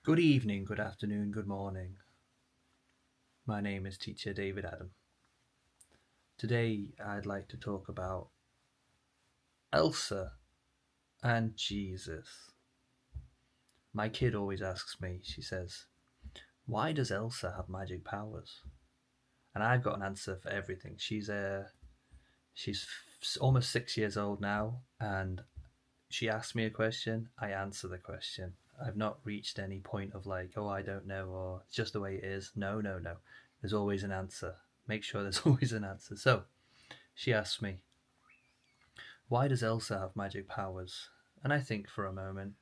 Good evening, good afternoon, good morning. My name is Teacher David Adam. Today I'd like to talk about Elsa and Jesus. My kid always asks me, she says, why does Elsa have magic powers? And I've got an answer for everything. She's almost 6 years old now, and she asks me a question, I answer the question. I've not reached any point of like, oh, I don't know, or it's just the way it is. No, no, no. There's always an answer. Make sure there's always an answer. So she asks me, why does Elsa have magic powers? And I think for a moment,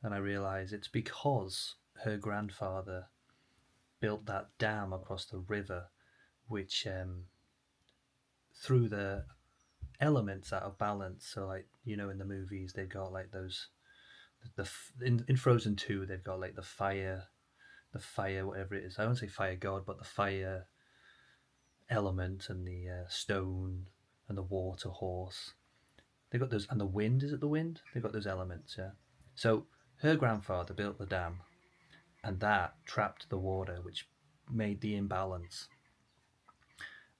and I realise it's because her grandfather built that dam across the river, which threw the elements out of balance. So, like in the movies, they've got like those in Frozen 2, they've got like the fire, whatever it is. I won't say fire god, but the fire element and the stone and the water horse. They got those, and the wind. Is it the wind? They got those elements, yeah. So her grandfather built the dam, and that trapped the water, which made the imbalance.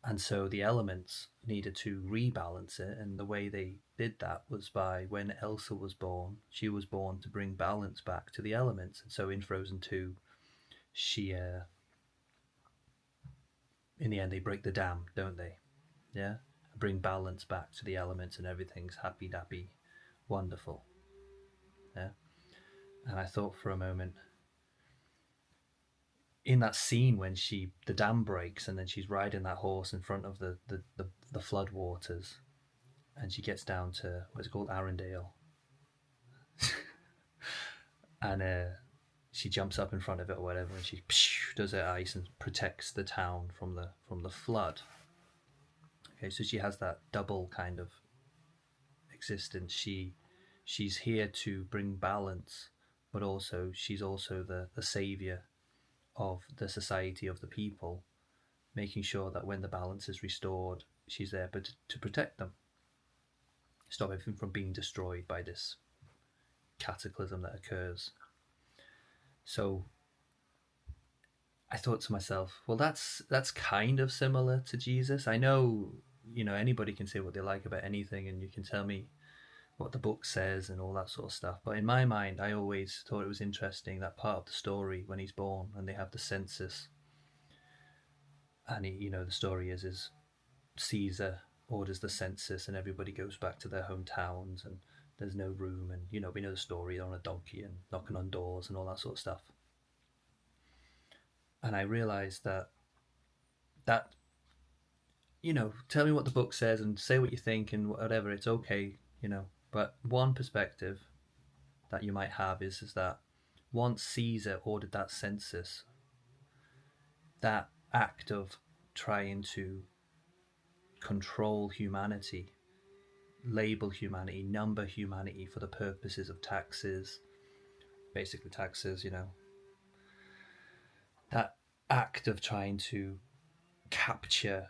And so the elements needed to rebalance it, and the way they did that was by when Elsa was born. She was born to bring balance back to the elements, and so in Frozen 2, she, in the end, they break the dam, don't they? Yeah, bring balance back to the elements, and everything's happy dappy, wonderful. Yeah, and I thought for a moment, in that scene when the dam breaks and then she's riding that horse in front of the flood waters, and she gets down to what's it called, Arendelle, and she jumps up in front of it or whatever, and she does her ice and protects the town from the flood. Okay, so she has that double kind of existence. She's here to bring balance, but also she's also the savior of the society, of the people, making sure that when the balance is restored, she's there but to protect them, stop everything from being destroyed by this cataclysm that occurs. So I thought to myself, well, that's kind of similar to Jesus. I know, anybody can say what they like about anything, and you can tell me what the book says and all that sort of stuff. But in my mind, I always thought it was interesting that part of the story when he's born and they have the census, and the story is Caesar orders the census and everybody goes back to their hometowns, and there's no room, and we know the story, they're on a donkey and knocking on doors and all that sort of stuff. And I realized that tell me what the book says and say what you think and whatever, it's okay, but one perspective that you might have is that once Caesar ordered that census, that act of trying to control humanity, label humanity, number humanity for the purposes of taxes, basically taxes, that act of trying to capture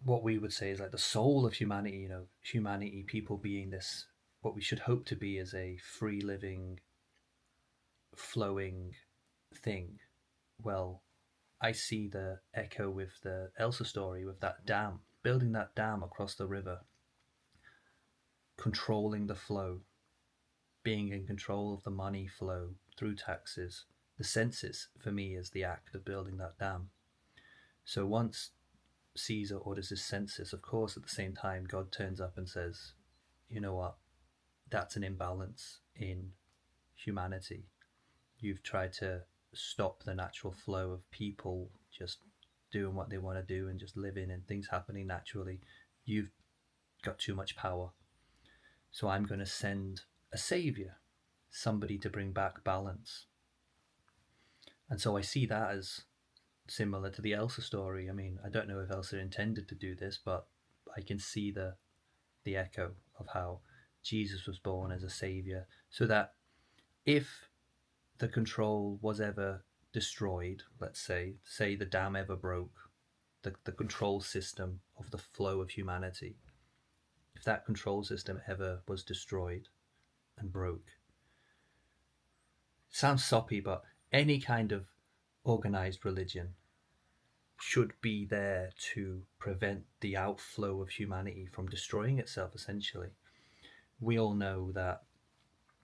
what we would say is like the soul of humanity, humanity, people being this, what we should hope to be as a free living, flowing thing. Well, I see the echo with the Elsa story, with that dam, building that dam across the river, controlling the flow, being in control of the money flow through taxes. The census, for me, is the act of building that dam. So once Caesar orders his census, of course, at the same time, God turns up and says, you know what? That's an imbalance in humanity. You've tried to stop the natural flow of people just doing what they want to do and just living and things happening naturally. You've got too much power. So I'm going to send a savior, somebody to bring back balance. And so I see that as similar to the Elsa story. I mean, I don't know if Elsa intended to do this, but I can see the echo of how Jesus was born as a savior, so that if the control was ever destroyed, let's say the dam ever broke, the control system of the flow of humanity, if that control system ever was destroyed and broke, sounds soppy, but any kind of organized religion should be there to prevent the outflow of humanity from destroying itself, essentially. We all know that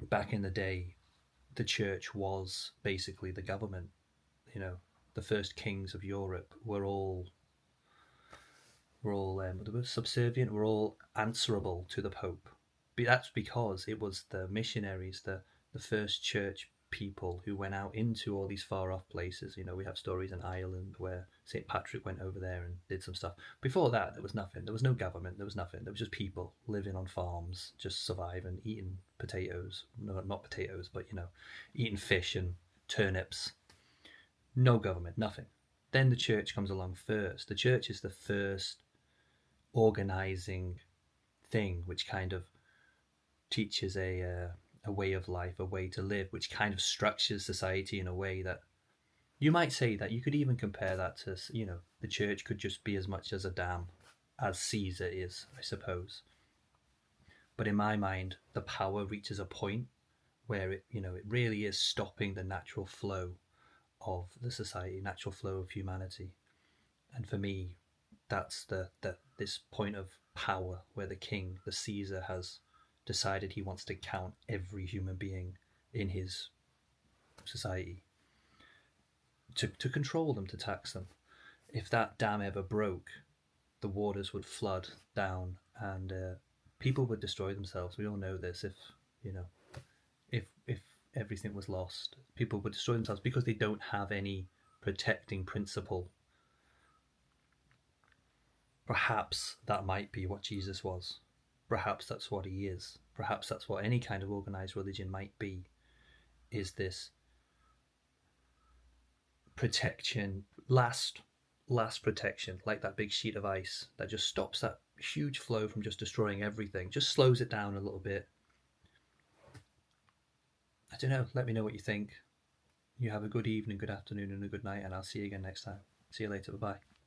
back in the day, the church was basically the government. You know, the first kings of Europe were all they were subservient, were all answerable to the Pope. But that's because it was the missionaries, the first church people who went out into all these far off places. You know, we have stories in Ireland where St. Patrick went over there and did some stuff. Before that, there was nothing. There was no government. There was nothing. There was just people living on farms, just surviving, eating potatoes. No, not potatoes, but eating fish and turnips. No government, nothing. Then the church comes along first. The church is the first organizing thing which kind of teaches a way of life, a way to live, which kind of structures society in a way that you might say that you could even compare that to, the church could just be as much as a dam as Caesar is, I suppose. But in my mind, the power reaches a point where it really is stopping the natural flow of the society, natural flow of humanity. And for me, that's the this point of power where the king, the Caesar, has decided he wants to count every human being in his society to control them, to tax them. If that dam ever broke, the waters would flood down and people would destroy themselves. We all know this. You know, if everything was lost, people would destroy themselves because they don't have any protecting principle. Perhaps that might be what Jesus was. Perhaps that's what he is. Perhaps that's what any kind of organized religion might be, is this protection, last protection, like that big sheet of ice that just stops that huge flow from just destroying everything, just slows it down a little bit. I don't know, let me know what you think. You have a good evening, good afternoon, and a good night, and I'll see you again next time. See you later, bye bye.